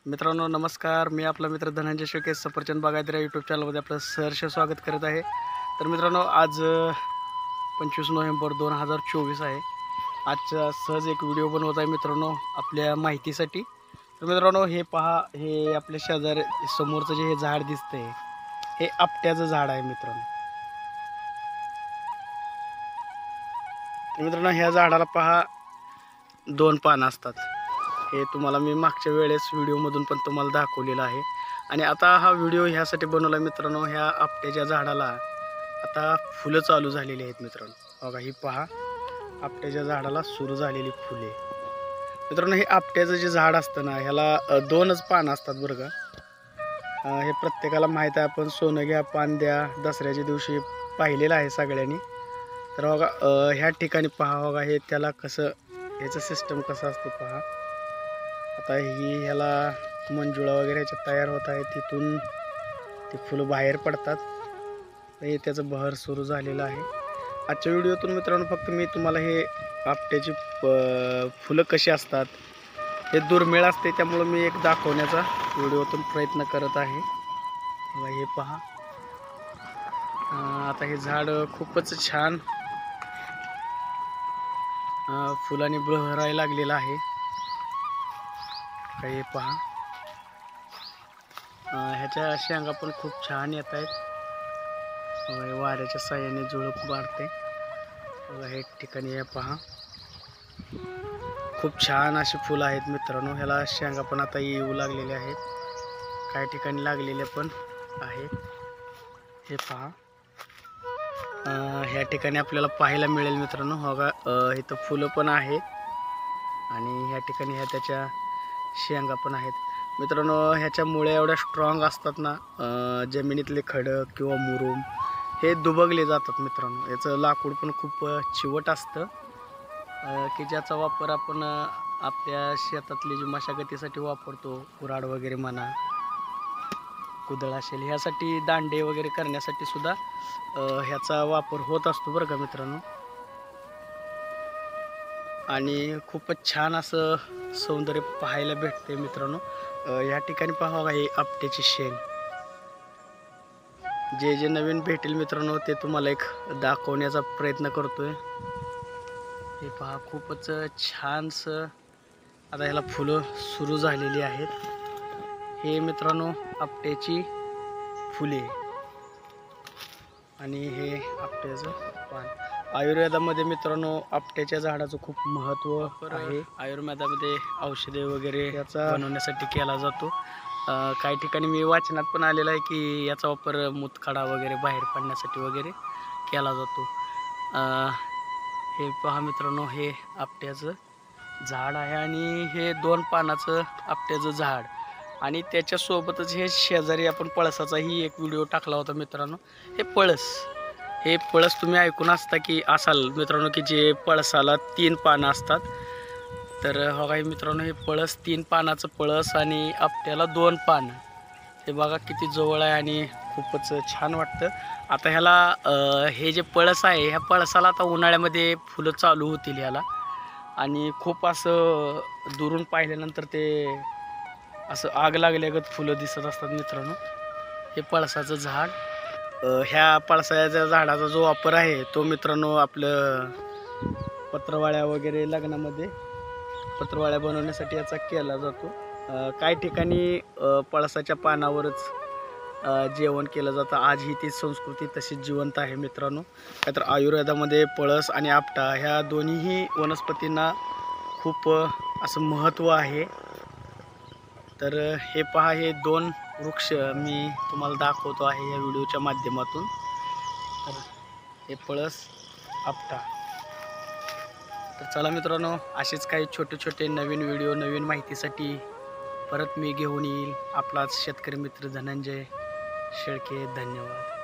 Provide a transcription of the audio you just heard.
मित्रांनो नमस्कार, मी आपला मित्र धनंजय शेळके सफरचंद बागायतदार यूट्यूब चॅनलमध्ये आपलं सहर्ष स्वागत करत आहे। तर मित्रांनो आज 25 नोव्हेंबर 2024 आहे। आजचा सहज एक व्हिडिओ बनवत आहे मित्रांनो आपल्या माहितीसाठी। तर मित्रांनो हे पहा, हे आपल्या शेजारी समोरचं जे हे झाड दिसतंय हे आपट्याचं झाड आहे मित्रांनो। मित्रांनो ह्या झाडाला पहा 2 पानं असतात। हे तुम्हाला मी मागच्या वेळेस व्हिडिओमधून पण तुम्हाला दाखवलेलं आहे। आणि आता हा व्हिडिओ ह्यासाठी बनवला मित्रांनो, ह्या आपट्याच्या झाडाला आता फुलं चालू झालेली आहेत मित्रांनो। बघा ही पहा, आपट्याच्या झाडाला सुरू झालेली फुले। मित्रांनो हे आपट्याचं जे झाड असतं ना, ह्याला 2च पानं असतात बरं का। हे प्रत्येकाला माहीत आहे, आपण सोनं घ्या पान द्या दसऱ्याच्या दिवशी पाहिलेलं आहे सगळ्यांनी। तर बघा ह्या ठिकाणी पहा, बघा हे त्याला कसं, ह्याचं सिस्टम कसं असते पहा। आता ही ह्याला मंजुळा वगैरे ह्याच्यात तयार होत आहे, तिथून ते फुलं बाहेर पडतात। हे त्याचं बहर सुरू झालेलं आहे। आजच्या व्हिडिओतून मित्रांनो फक्त मी तुम्हाला हे आपट्याची फुलं कशी असतात हे दुर्मिळ असते, त्यामुळे मी एक दाखवण्याचा व्हिडिओतून प्रयत्न करत आहे। हे पहा, आता हे झाड खूपच छान फुलांनी बहरायला लागलेलं आहे। हे पहा, ह्याच्या शेंगा पण खूप छान येत आहेत। वाऱ्याच्या साह्याने झुळूक मारते। हे ठिकाणी हे पहा, खूप छान अशी फुलं आहेत मित्रांनो। ह्याला शेंगा पण आता येऊ लागलेल्या आहेत, काही ठिकाणी लागलेले पण आहेत। हे पहा, ह्या ठिकाणी आपल्याला पाहायला मिळेल मित्रांनो। बघा इथं फुलं पण आहेत आणि ह्या ठिकाणी ह्या त्याच्या शेंगा पण आहेत मित्रांनो। ह्याच्या मुळे एवढ्या स्ट्रॉंग असतात ना, जमिनीतले खडक किंवा मुरूम हे दुबगले जातात मित्रांनो। याचं लाकूड पण खूप चिवट असतं, की ज्याचा वापर आपण आपल्या शेतातली जी मशागतीसाठी वापरतो, कुऱ्हाड वगैरे म्हणा, कुदळ असेल, ह्यासाठी दांडे वगैरे करण्यासाठी सुद्धा ह्याचा वापर होत असतो बरं का मित्रांनो। आणि खूपच छान असं सौंदर्य पाहायला भेटते मित्रांनो। या ठिकाणी पहा, हे आपट्याची शेंग, जे जे नवीन भेटेल मित्रांनो ते तुम्हाला एक दाखवण्याचा प्रयत्न करतोय। हे पहा, खूपच छानसं आता ह्याला फुलं सुरू झालेली आहेत। हे मित्रांनो आपट्याची फुले आणि हे आपट्याचं पान। आयुर्वेदामध्ये मित्रांनो आपट्याच्या झाडाचं खूप महत्त्व आहे। आयुर्वेदामध्ये औषधे वगैरे याचा बनवण्यासाठी केला जातो। काही ठिकाणी मी वाचनात पण आलेलं आहे की याचा वापर मूतखडा वगैरे बाहेर पडण्यासाठी वगैरे केला जातो। हे पहा मित्रांनो, हे आपट्याचं झाड आहे आणि हे 2 पानाचं आपट्याचं झाड, आणि त्याच्यासोबतच हे शेजारी आपण पळसाचाही एक व्हिडिओ टाकला होता मित्रांनो। हे पळस तुम्ही ऐकून असाल मित्रांनो, की जे पळसाला 3 पानं असतात। तर बघा मित्रांनो, हे पळस 3 पानाचं पळस आणि आपट्याला 2 पानं, हे बघा किती जवळ आहे आणि खूपच छान वाटतं। आता ह्याला हे जे पळस आहे, ह्या पळसाला आता उन्हाळ्यामध्ये फुलं चालू होतील ह्याला, आणि खूप असं दुरून पाहिल्यानंतर ते असं आग लागल्यागत फुलं दिसत असतात मित्रांनो। हे पळसाचं झाड, ह्या पळसाच्या झाडाचा जो वापर आहे तो मित्रांनो आपलं पत्रवाळ्या वगैरे लग्नामध्ये पत्रवाळ्या बनवण्यासाठी याचा केला जातो। काही ठिकाणी पळसाच्या पानावरच जेवण केलं जातं। आजही ती संस्कृती तशी जिवंत आहे मित्रांनो। तर आयुर्वेदामध्ये पळस आणि आपटा ह्या दोन्हीही वनस्पतींना खूप असं महत्त्व आहे। तर हे पहा, हे 2 वृक्ष मी तुम्हाला दाखवतो आहे या व्हिडिओच्या माध्यमातून। तर हे पळस, आपटा। तर चला मित्रांनो, असेच काही छोटे छोटे नवीन व्हिडिओ नवीन माहितीसाठी परत मी घेऊन येईल। आपलाच शेतकरी मित्र धनंजय शेळके। धन्यवाद।